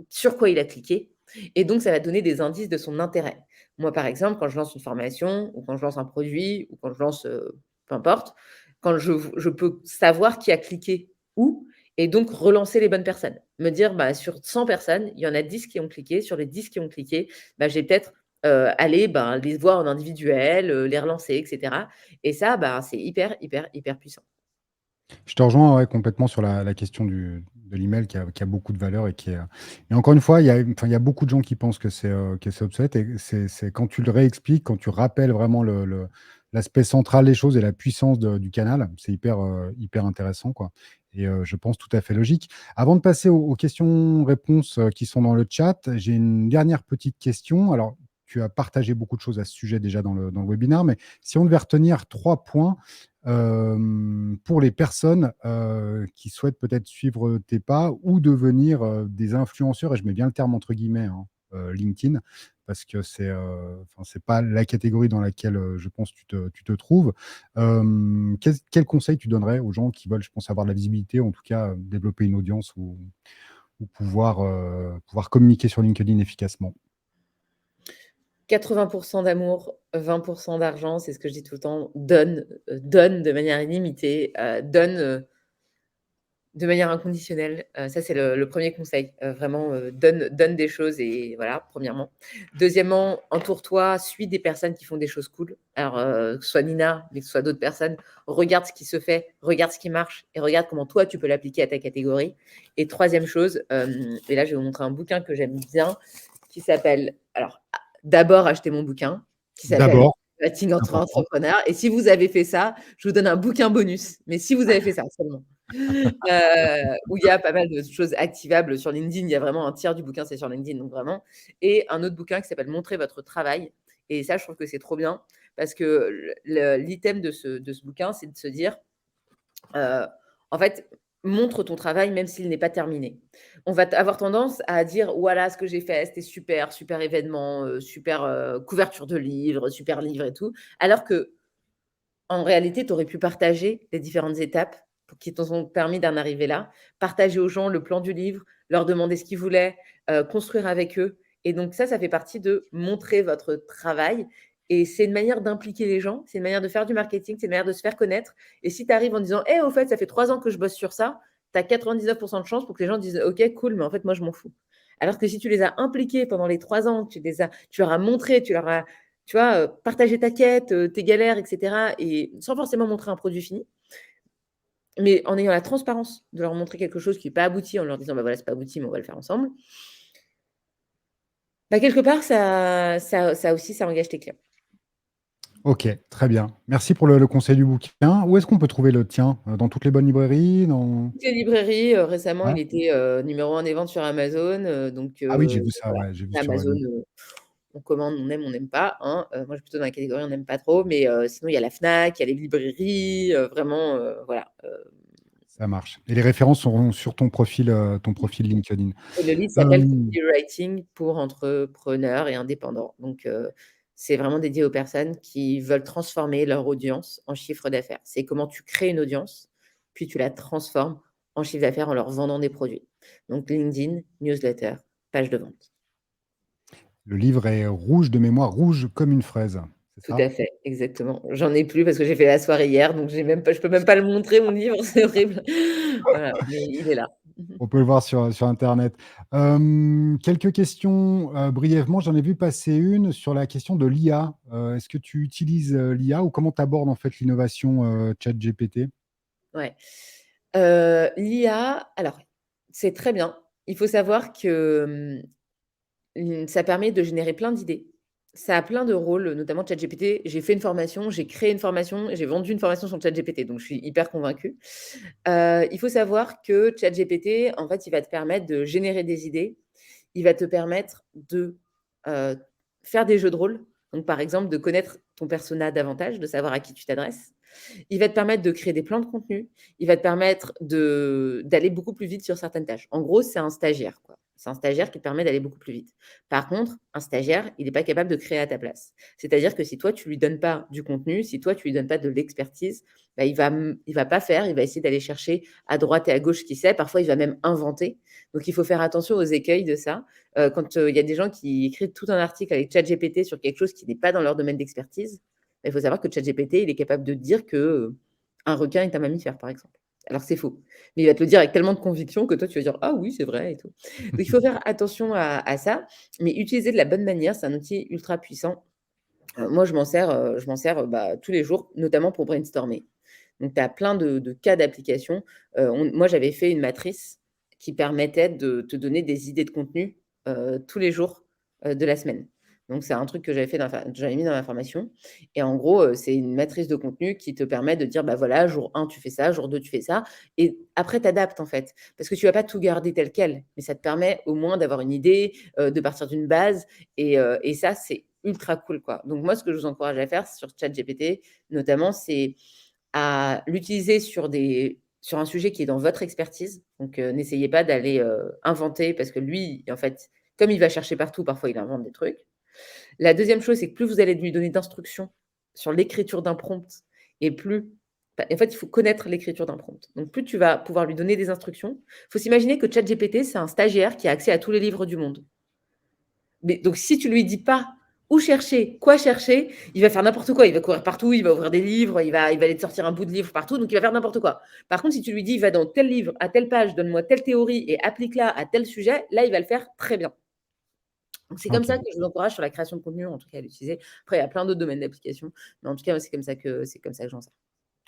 sur quoi il a cliqué et donc ça va donner des indices de son intérêt. Moi, par exemple, quand je lance une formation ou quand je lance un produit ou quand je lance, peu importe, quand je peux savoir qui a cliqué où et donc relancer les bonnes personnes. Me dire: «Bah, sur 100 personnes, il y en a 10 qui ont cliqué. Sur les 10 qui ont cliqué, bah, je vais peut-être, aller, ben, les voir en individuel, les relancer et cetera» et ça, bah, c'est hyper, hyper, hyper puissant. Je te rejoins, ouais, complètement sur la question de l'email qui a beaucoup de valeur et qui est, et encore une fois, il y a beaucoup de gens qui pensent que c'est obsolète et c'est quand tu le réexpliques, quand tu rappelles vraiment l'aspect central des choses et la puissance du canal, c'est hyper intéressant, quoi, et je pense tout à fait logique. Avant de passer aux questions-réponses, qui sont dans le chat, j'ai une dernière petite question. Alors, tu as partagé beaucoup de choses à ce sujet déjà dans le webinaire, mais si on devait retenir 3 points, pour les personnes, qui souhaitent peut-être suivre tes pas ou devenir, des influenceurs, et je mets bien le terme entre guillemets, hein, LinkedIn, parce que enfin, c'est pas la catégorie dans laquelle, je pense tu te trouves. Quel conseil tu donnerais aux gens qui veulent, je pense, avoir de la visibilité, ou en tout cas, développer une audience, ou pouvoir communiquer sur LinkedIn efficacement? 80 d'amour, 20 d'argent, c'est ce que je dis tout le temps. Donne de manière illimitée, donne, de manière inconditionnelle. Ça, c'est le 1er conseil. Vraiment, donne des choses et voilà, premièrement. Deuxièmement, entoure-toi, suis des personnes qui font des choses cool. Alors, que ce soit Nina, mais que ce soit d'autres personnes. Regarde ce qui se fait, regarde ce qui marche et regarde comment toi, tu peux l'appliquer à ta catégorie. Et troisième chose, et là, je vais vous montrer un bouquin que j'aime bien qui s'appelle alors, d'abord, achetez mon bouquin qui s'appelle D'abord, Marketing c'est entre important. entrepreneurs et si vous avez fait ça, je vous donne un bouquin bonus, mais si vous avez fait ça seulement. Où il y a pas mal de choses activables sur LinkedIn. Il y a vraiment un tiers du bouquin, c'est sur LinkedIn, donc vraiment. Et un autre bouquin qui s'appelle Montrer votre travail. Et ça, je trouve que c'est trop bien parce que l'item de ce bouquin, c'est de se dire, Heu, en fait, montre ton travail même s'il n'est pas terminé. On va avoir tendance à dire: «Voilà ce que j'ai fait, c'était super, super événement, super, couverture de livre, super livre et tout». Alors que en réalité, tu aurais pu partager les différentes étapes pour qui t'ont permis d'en arriver là. Partager aux gens le plan du livre, leur demander ce qu'ils voulaient, construire avec eux et donc ça fait partie de montrer votre travail et c'est une manière d'impliquer les gens, c'est une manière de faire du marketing, c'est une manière de se faire connaître et si tu arrives en disant: «Eh, au fait, ça fait 3 ans que je bosse sur ça», tu as 99 de chances pour que les gens disent: «OK, cool, mais en fait, moi, je m'en fous». Alors que si tu les as impliqués pendant les 3 ans, tu leur as montré, tu leur as tu vois, partager ta quête, tes galères et cetera et sans forcément montrer un produit fini, mais en ayant la transparence de leur montrer quelque chose qui est pas abouti, en leur disant: «Bah, voilà, c'est pas abouti, mais on va le faire ensemble». Bah, quelque part, ça aussi, ça engage tes clients. OK, très bien. Merci pour le conseil du bouquin. Où est-ce qu'on peut trouver le tien? Dans toutes les bonnes librairies? Dans Toutes les librairies, récemment, Ouais? il était, numéro 1 des ventes sur Amazon, donc Ah oui, j'ai vu ça, voilà. ouais, j'ai vu sur, Amazon, LinkedIn. on commande, on n'aime pas, hein. Moi, je suis plutôt dans la catégorie on n'aime pas trop, mais sinon, il y a la Fnac, il y a les librairies, vraiment, voilà, Ça marche, et les références seront sur ton profil LinkedIn. et le livre s'appelle Hem, Copywriting pour entrepreneurs et indépendants. Donc, c'est vraiment dédié aux personnes qui veulent transformer leur audience en chiffre d'affaires. C'est comment tu crées une audience, puis tu la transformes en chiffre d'affaires en leur vendant des produits. Donc LinkedIn, newsletter, page de vente. le livre est rouge de mémoire, rouge comme une fraise, c'est Tout ça? à fait, exactement. J'en ai plus parce que j'ai fait la soirée hier, donc j'ai même pas je peux même pas le montrer mon livre, c'est horrible. Voilà, mais il est là. On peut le voir sur internet. Quelques questions, brièvement. J'en ai vu passer une sur la question de l'IA. Est-ce que tu utilises, l'IA, ou comment tu abordes en fait l'innovation, ChatGPT? Ouais. L'IA, alors, c'est très bien. Il faut savoir que, ça permet de générer plein d'idées. Ça a plein de rôles, notamment ChatGPT. J'ai fait une formation, j'ai créé une formation et j'ai vendu une formation sur ChatGPT, donc je suis hyper convaincue. Il faut savoir que ChatGPT, en fait, il va te permettre de générer des idées. Il va te permettre de, heu, faire des jeux de rôle. Donc, par exemple, de connaître ton persona davantage, de savoir à qui tu t'adresses. Il va te permettre de créer des plans de contenu. Il va te permettre d'aller beaucoup plus vite sur certaines tâches. En gros, c'est un stagiaire, quoi. C'est un stagiaire qui te permet d'aller beaucoup plus vite. Par contre, un stagiaire, il n'est pas capable de créer à ta place. C'est-à-dire que si toi, tu lui donnes pas du contenu, si toi, tu lui donnes pas de l'expertise, bah, il va pas faire, il va essayer d'aller chercher à droite et à gauche ce qu'il sait. Parfois, il va même inventer. Donc, il faut faire attention aux écueils de ça. Quand il y a des gens qui écrivent tout un article avec ChatGPT sur quelque chose qui n'est pas dans leur domaine d'expertise, bah, il faut savoir que ChatGPT, il est capable de dire que un requin est un mammifère, par exemple. Alors que c'est faux. Mais il va te le dire avec tellement de conviction que toi, tu vas dire: «Ah oui, c'est vrai et tout». Donc il faut faire attention à ça, mais utiliser de la bonne manière, c'est un outil ultra puissant. Moi, je m'en sers, bah, tous les jours, notamment pour brainstormer. Donc tu as plein de cas d'application. Moi, j'avais fait une matrice qui permettait de te donner des idées de contenu, tous les jours, de la semaine. Donc c'est un truc que j'avais mis dans ma formation et en gros, c'est une matrice de contenu qui te permet de dire: «Bah, voilà, jour 1 tu fais ça, jour 2 tu fais ça» et après tu adaptes, en fait. Parce que tu vas pas tout garder tel quel, mais ça te permet au moins d'avoir une idée, de partir d'une base et ça, c'est ultra cool, quoi. Donc moi, ce que je vous encourage à faire sur ChatGPT, notamment, c'est à l'utiliser sur un sujet qui est dans votre expertise. Donc, n'essayez pas d'aller, inventer parce que lui, en fait, comme il va chercher partout, parfois il invente des trucs. La deuxième chose, c'est que plus vous allez lui donner d'instructions sur l'écriture d'un prompt et plus en fait, il faut connaître l'écriture d'un prompt. Donc plus tu vas pouvoir lui donner des instructions. Il faut s'imaginer que ChatGPT, c'est un stagiaire qui a accès à tous les livres du monde. Mais donc si tu lui dis pas où chercher, quoi chercher, il va faire n'importe quoi. Il va courir partout, il va ouvrir des livres, il va aller te sortir un bout de livre partout, donc il va faire n'importe quoi. Par contre, si tu lui dis: «Va dans tel livre, à telle page, donne-moi telle théorie et applique-la à tel sujet», là, il va le faire très bien. Donc c'est comme OK. ça que je vous encourage sur la création de contenu, en tout cas, à l'utiliser. Après, il y a plein d'autres domaines d'application, mais en tout cas, moi, c'est comme ça que j'en sers.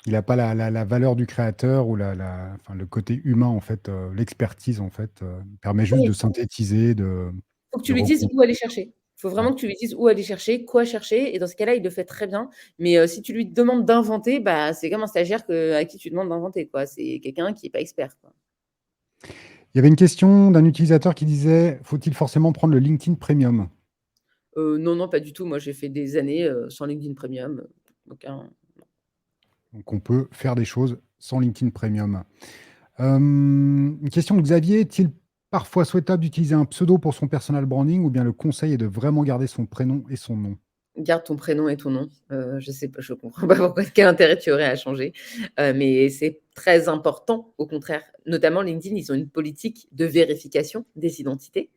Il a pas la valeur du créateur ou enfin, le côté humain, en fait, l'expertise, en fait, permet juste Oui, de synthétiser, faut que tu de lui dises reprendre. où aller chercher. Il faut Ouais. vraiment que tu lui dises où aller chercher, quoi chercher et dans ce cas-là, il le fait très bien. Mais si tu lui demandes d'inventer, bah, c'est comme un stagiaire à qui tu demandes d'inventer, quoi. C'est quelqu'un qui est pas expert, quoi. Il y avait une question d'un utilisateur qui disait: «Faut-il forcément prendre le LinkedIn Premium?» Non, non, pas du tout. Moi, j'ai fait des années, sans LinkedIn Premium, aucun. Donc on peut faire des choses sans LinkedIn Premium. Une question de Xavier: «Est-il parfois souhaitable d'utiliser un pseudo pour son personal branding ou bien le conseil est de vraiment garder son prénom et son nom?» Garde ton prénom et ton nom. Je sais pas, je comprends pas pourquoi quel intérêt tu aurais à changer, mais c'est très important, au contraire. Notamment LinkedIn, ils ont une politique de vérification des identités.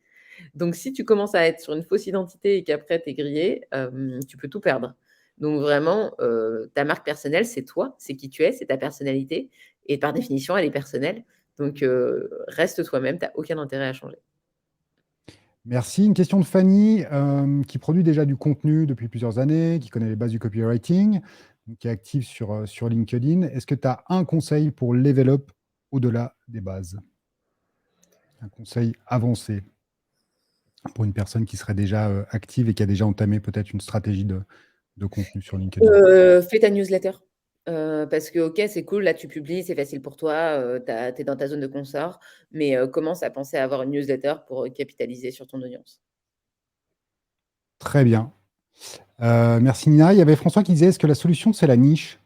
Donc si tu commences à être sur une fausse identité et qu'après tu es grillé, tu peux tout perdre. Donc vraiment, ta marque personnelle, c'est toi, c'est qui tu es, c'est ta personnalité et par définition, elle est personnelle. Donc reste toi-même, tu as aucun intérêt à changer. Merci. Une question de Fanny, qui produit déjà du contenu depuis plusieurs années, qui connaît les bases du copywriting, donc qui est active sur LinkedIn. Est-ce que tu as un conseil pour level up au-delà des bases? Un conseil avancé pour une personne qui serait déjà, active et qui a déjà entamé peut-être une stratégie de contenu sur LinkedIn? Fais ta newsletter, parce que OK, c'est cool, là tu publies, c'est facile pour toi, tu es dans ta zone de confort, mais commence à penser à avoir une newsletter pour, capitaliser sur ton audience. Très bien. Merci Nina. Il y avait François qui disait: «Est-ce que la solution, c'est la niche?»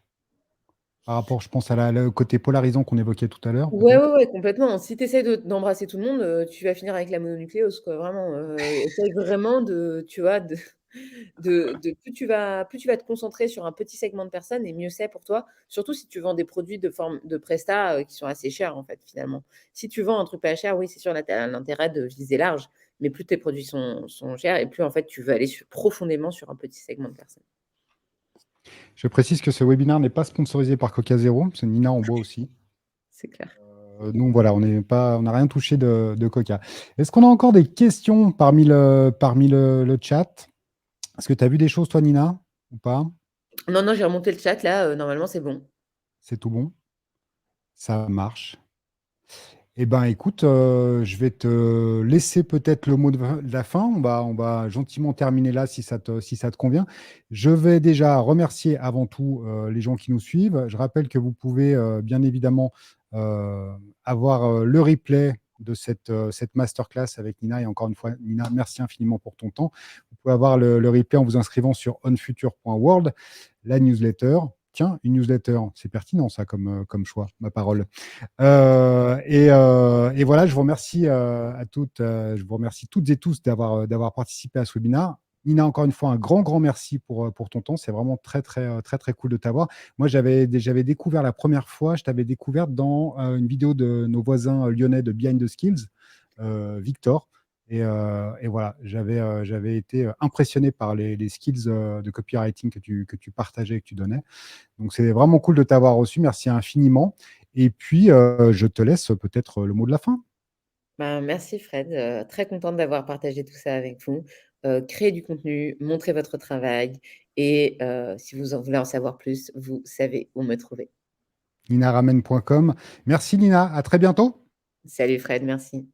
Par rapport, je pense, à le côté polarisant qu'on évoquait tout à l'heure, Ouais, ouais, peut-être? ouais, complètement. Si tu essaies d'embrasser tout le monde, tu vas finir avec la mononucléose, quoi, vraiment, essaye vraiment tu vois, plus tu vas te concentrer sur un petit segment de personnes et mieux c'est pour toi. Surtout si tu vends des produits de forme de prestat, qui sont assez chers, en fait, finalement. Si tu vends un truc pas cher, oui, c'est sûr, là, tu as l'intérêt de viser large, mais plus tes produits sont chers et plus, en fait, tu veux aller profondément sur un petit segment de personnes. Je précise que ce webinaire n'est pas sponsorisé par Coca Zéro, parce que Nina en boit aussi. C'est clair. Donc voilà, on n'a rien touché de Coca. Est-ce qu'on a encore des questions parmi le chat? Est-ce que tu as vu des choses, toi, Nina, ou pas? Non, non, j'ai remonté le chat là, normalement, c'est bon. C'est tout bon? Ça marche. Eh ben, écoute, je vais te laisser peut-être le mot de la fin. On va gentiment terminer là si ça te convient. Je vais déjà remercier avant tout, les gens qui nous suivent. Je rappelle que vous pouvez, bien évidemment, heu, avoir, le replay de cette masterclass avec Nina et encore une fois, Nina, merci infiniment pour ton temps. Vous pouvez avoir le replay en vous inscrivant sur onfuture.world, la newsletter. Tiens, une newsletter, c'est pertinent ça comme choix, ma parole. Et voilà, je vous remercie je vous remercie toutes et tous d'avoir participé à ce webinaire. Nina, encore une fois, un grand merci pour ton temps. C'est vraiment très cool de t'avoir. Moi, j'avais découvert la première fois, je t'avais découvert dans une vidéo de nos voisins lyonnais de Behind the Skills, Victor. Et voilà, j'avais été impressionné par les skills de copywriting que tu partageais, que tu donnais. Donc, c'est vraiment cool de t'avoir reçu. Merci infiniment. Et puis, je te laisse peut-être le mot de la fin. Ben, merci Fred, très contente d'avoir partagé tout ça avec vous. Créez du contenu, montrez votre travail et si vous en voulez en savoir plus, vous savez où me trouver. ninaramen.com. Merci Nina, à très bientôt. Salut Fred, merci.